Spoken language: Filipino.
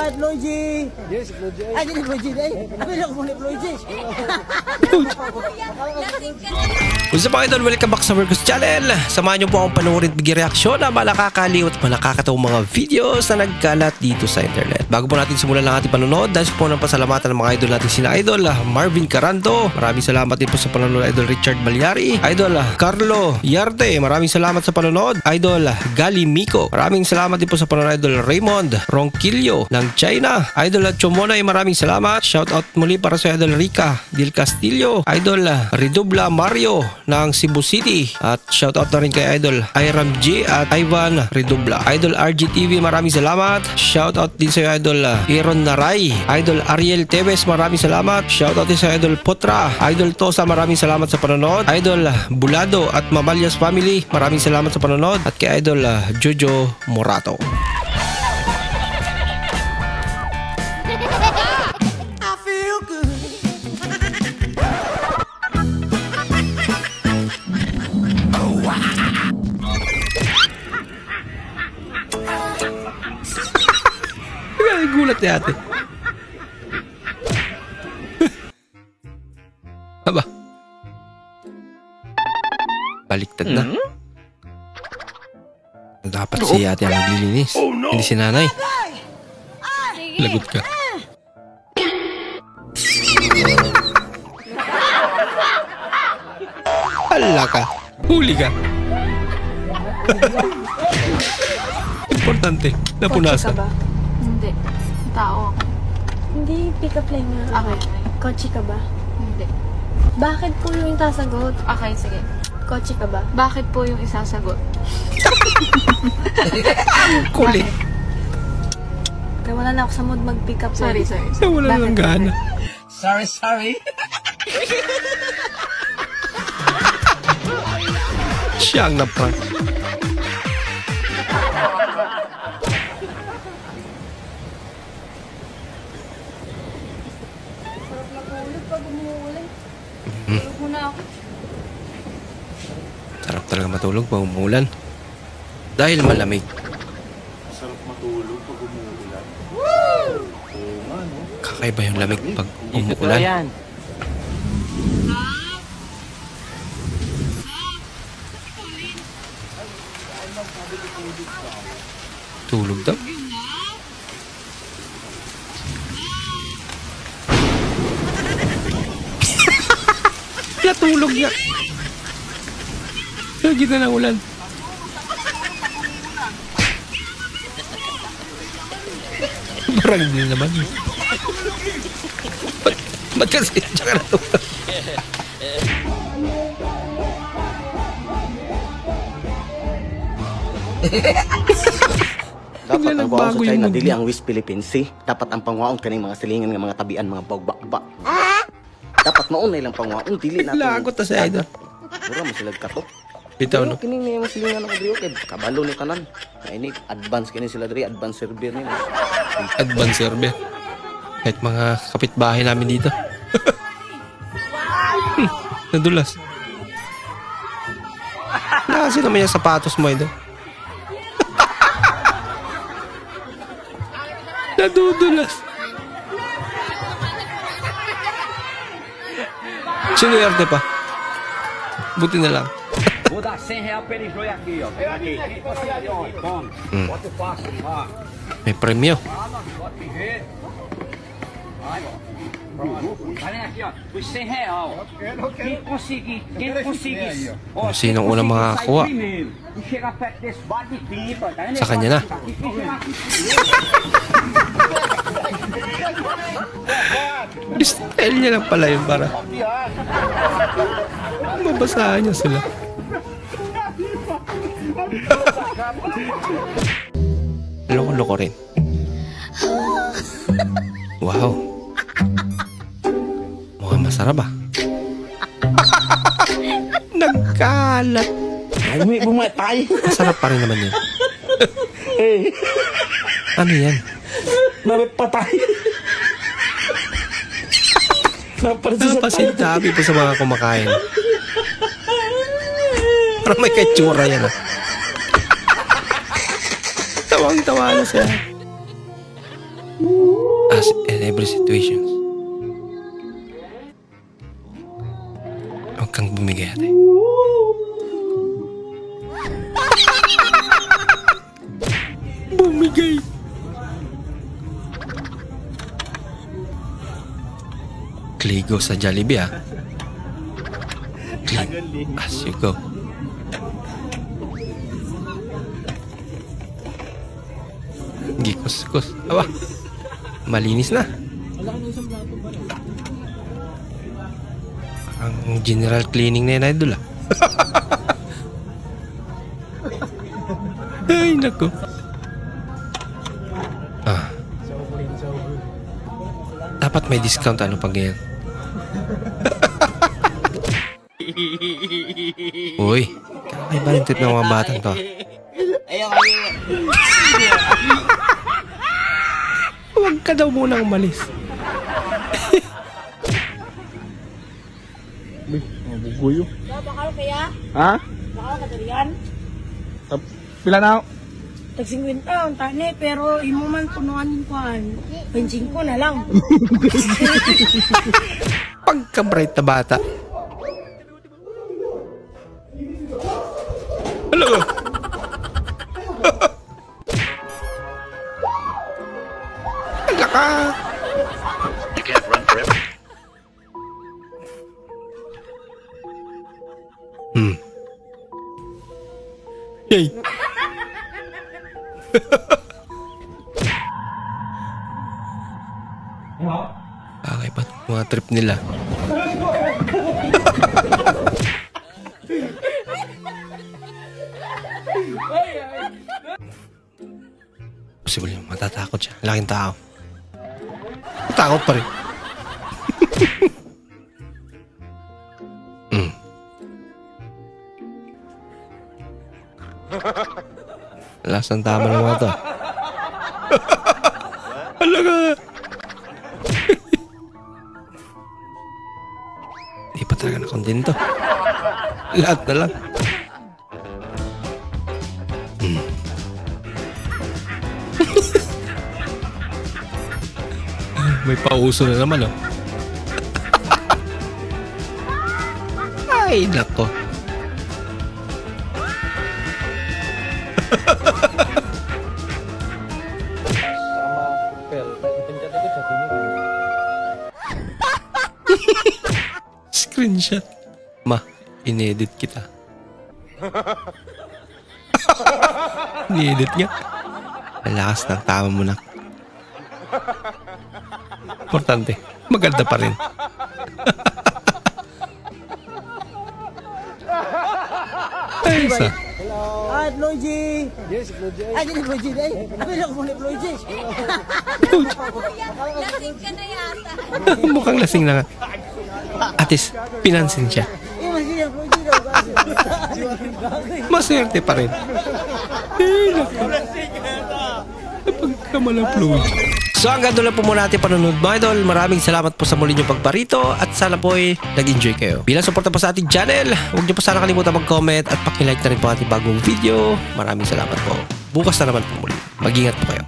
Salamat, Luigi! Yes, Luigi. Ay, hindi Luigi. Abili ako muna Luigi. Kung sa mga idol, welcome back sa Virgos Channel. Samahan niyo po akong panoorin at bigyan reaksyon na malakakaliw at malakakatawang mga videos na nagkalat dito sa internet. Bago po natin simulan ang ating panonood, dahil po ng pasalamatan ng mga idol natin sina Idol Marvin Caranto. Maraming salamat din po sa panonood, Idol Richard Balyari. Idol Carlo Yarte, maraming salamat sa panonood. Idol Gali Miko, maraming salamat din po sa panonood. Idol Raymond Ronquillo ng China. Idol Chomonay, maraming salamat. Shout out muli para sa Idol Rica Del Castillo. Idol Redubla Mario ng Cebu City. At shout out na rin kay Idol Iram G at Ivan Redubla. Idol RGTV, maraming salamat. Shout out din sa Idol Aaron Naray. Idol Ariel Tevez, maraming salamat. Shout out din sa Idol Potra. Idol Tosa, maraming salamat sa panonood. Idol Bulado at Mamalyas Family, maraming salamat sa panonood. At kay Idol Jojo Morato. Gulat ni ate. Aba. Baliktad na. Dapat si ate ang maglilinis. Hindi si nanay. Lagot ka. Hala ka. Huli ka. Importante. Napunasan. Hindi. Tao ako. Hindi, pick up line nga. Okay. Kotse ka ba? Hindi. Bakit po yung sasagot? Okay, sige. Kotse ka ba? Bakit po yung isasagot? Kulit. Nawala na ako sa mood mag-pick up. Sorry. Nawala lang gana. Sorry. Siyang na-prank. Sarap talaga matulog pag umuulan. Dahil malamig. Sarap matulog pag umuulan. Kakaiba yung lamig pag umuulan. Tulog daw. Natulog niya. Sa gitna ng ulan. Parang hindi naman. Ba't kasi siya ka natulog? Dapat ang buwaon sa China dili ang West Philippines Sea. Dapat ang pangwaon kaning mga silingan nga mga tabian, mga bagbakba. Dapat maunay lang pangwaon dili natin. Lagot ta sa Idol. Mura masilad ka to. Bitaw no. Kini mga silingan ako diri kay kabalo ni tanan. Ini advance kini sila diri, advance server nila. Advance server. Kahit mga kapitbahay namin dito. Nadulas. Nakasi naman yung sapatos mo ito. Nadudulas. Sinuyarte pa. Buti na lang. Vou dar R$100 pelo joio aqui, ó. Pega aqui. Toma. Bota o passo. May premyo. Olha aqui, ó. Os R$100. Quem conseguir. Kung sinong unang makakakuha. Chega perto desse bar de pipa, tá vendo? Sa kanya na. Style niya lang pala yun para mabasahan niya sila. Loko-loko rin. Wow. Mukhang masarap ah. Nagkalat. Bumatay. Masarap pa rin naman yun. Ano yan? Napatay. Napasintabi po sa mga kumakain. Parang may katsura yan ah. Tawang-tawa na siya. us in every situation. Huwag kang bumigay, ate. Bumigay. Kligo sa Jollibee, ah. As you go. Gikos-kos. Aba, malinis na. Ang general cleaning na yun, idol, ah. Ay, naku. Ah. Dapat may discount, ano pag yan. Uy, kakaiba rin trip ng mga batang to. Huwag ka daw munang umalis. Mabubuyo. Bakal kaya? Ha? Bakal ka dariyan? Pila na ako? Tag-50 ang tane, pero imo man punuan yung kuhan. 25 na lang. Pagka-bright na bata. Ano ba? Ala ka! You can't run forever. Yay! Okay, ba't mga trip nila? Posible yung matatakot siya. Laking tao. Takot pa rin. Lasang tama ng mga to. Alaga! Hindi pa talaga nakontento. Lahat na lang. May pauso na naman, oh. Ay, nako. Screenshot. Ma, inedit kita. Inedit nga. Malakas ng tama mo na. Importante, maganda pa rin. Ay, isa. Ah, Floyd! Yes, Floyd. Ah, gini Floyd eh. Abel ako muna Floyd. Lasing ka na yata. Mukhang lasing na nga. Atis, pinansin siya. Eh, masih yang Floyd daw. Maswerte pa rin. Eh, naku. Napagkamalang Floyd. So hanggang doon lang po muna natin panonood mga idol. Maraming salamat po sa muli nyo pagparito at sana po ay nag-enjoy kayo. Bilang suporta po sa ating channel, huwag nyo po sana kalimutan mag-comment at pakilike na rin po ating bagong video. Maraming salamat po. Bukas na naman po muli. Mag-ingat po kayo.